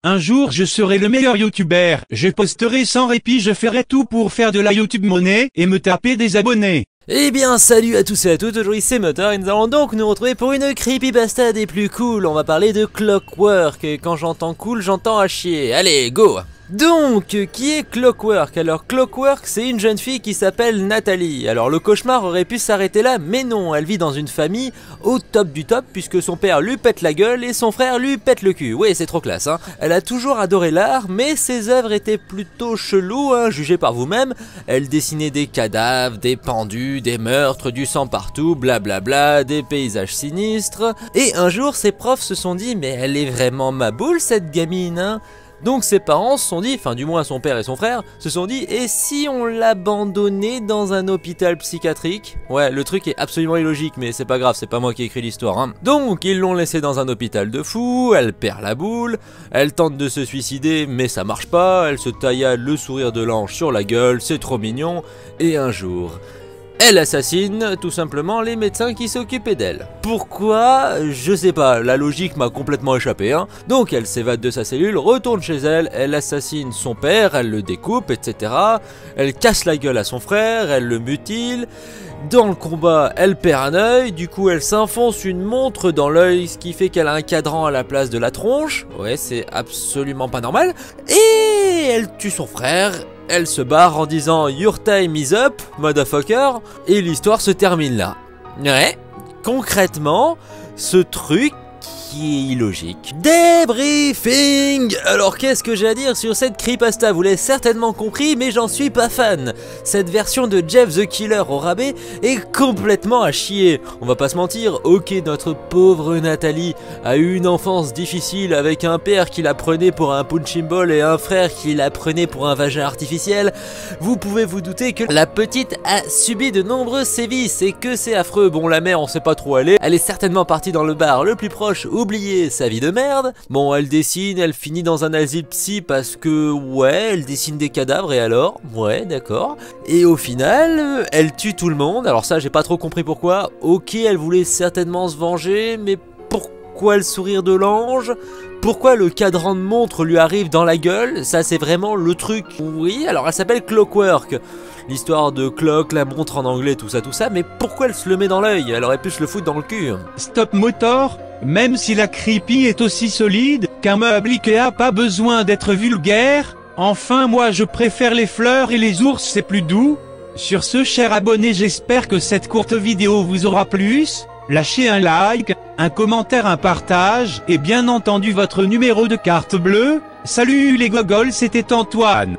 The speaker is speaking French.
Un jour je serai le meilleur youtubeur, je posterai sans répit, je ferai tout pour faire de la YouTube monnaie et me taper des abonnés. Eh bien salut à tous et à toutes, aujourd'hui c'est Motor et nous allons donc nous retrouver pour une creepypasta des plus cool. On va parler de Clockwork, et quand j'entends cool j'entends à chier. Allez go! Donc, qui est Clockwork? Alors Clockwork, c'est une jeune fille qui s'appelle Nathalie. Alors le cauchemar aurait pu s'arrêter là, mais non, elle vit dans une famille au top du top, puisque son père lui pète la gueule et son frère lui pète le cul. Oui, c'est trop classe, hein. Elle a toujours adoré l'art, mais ses œuvres étaient plutôt cheloues, hein, jugez par vous-même. Elle dessinait des cadavres, des pendus, des meurtres, du sang partout, blablabla, des paysages sinistres. Et un jour, ses profs se sont dit, mais elle est vraiment ma boule cette gamine, hein. Donc ses parents se sont dit, enfin du moins son père et son frère, se sont dit, et si on l'abandonnait dans un hôpital psychiatrique? Ouais, le truc est absolument illogique, mais c'est pas grave, c'est pas moi qui ai écrit l'histoire, hein. Donc ils l'ont laissée dans un hôpital de fous, elle perd la boule, elle tente de se suicider, mais ça marche pas, elle se taillade le sourire de l'ange sur la gueule, c'est trop mignon, et un jour... elle assassine tout simplement les médecins qui s'occupaient d'elle. Pourquoi? Je sais pas, la logique m'a complètement échappé, hein. Donc elle s'évade de sa cellule, retourne chez elle, elle assassine son père, elle le découpe, etc. Elle casse la gueule à son frère, elle le mutile. Dans le combat, elle perd un œil, du coup elle s'enfonce une montre dans l'œil, ce qui fait qu'elle a un cadran à la place de la tronche. Ouais, c'est absolument pas normal. Et elle tue son frère. Elle se barre en disant Your time is up, motherfucker, et l'histoire se termine là. Ouais, concrètement, ce truc qui est illogique. Débriefing! Alors qu'est-ce que j'ai à dire sur cette creepypasta? Vous l'avez certainement compris, mais j'en suis pas fan. Cette version de Jeff the Killer au rabais est complètement à chier. On va pas se mentir, ok, notre pauvre Nathalie a eu une enfance difficile avec un père qui la prenait pour un punching ball et un frère qui la prenait pour un vagin artificiel. Vous pouvez vous douter que la petite a subi de nombreux sévices et que c'est affreux. Bon, la mère on sait pas trop où elle est. Elle est certainement partie dans le bar le plus proche, oublier sa vie de merde. Bon, elle dessine, elle finit dans un asile psy parce que, ouais, elle dessine des cadavres et alors, ouais, d'accord. Et au final, elle tue tout le monde. Alors ça, j'ai pas trop compris pourquoi. Ok, elle voulait certainement se venger, mais pourquoi le sourire de l'ange? Pourquoi le cadran de montre lui arrive dans la gueule? Ça, c'est vraiment le truc. Oui, alors elle s'appelle Clockwork. L'histoire de clock, la montre en anglais, tout ça, mais pourquoi elle se le met dans l'œil? Elle aurait pu se le foutre dans le cul. Stop Motor, même si la creepy est aussi solide qu'un meuble Ikea, a pas besoin d'être vulgaire. Enfin moi je préfère les fleurs et les ours, c'est plus doux. Sur ce, cher abonné, j'espère que cette courte vidéo vous aura plu. Lâchez un like, un commentaire, un partage, et bien entendu votre numéro de carte bleue. Salut les gogoles, c'était Antoine.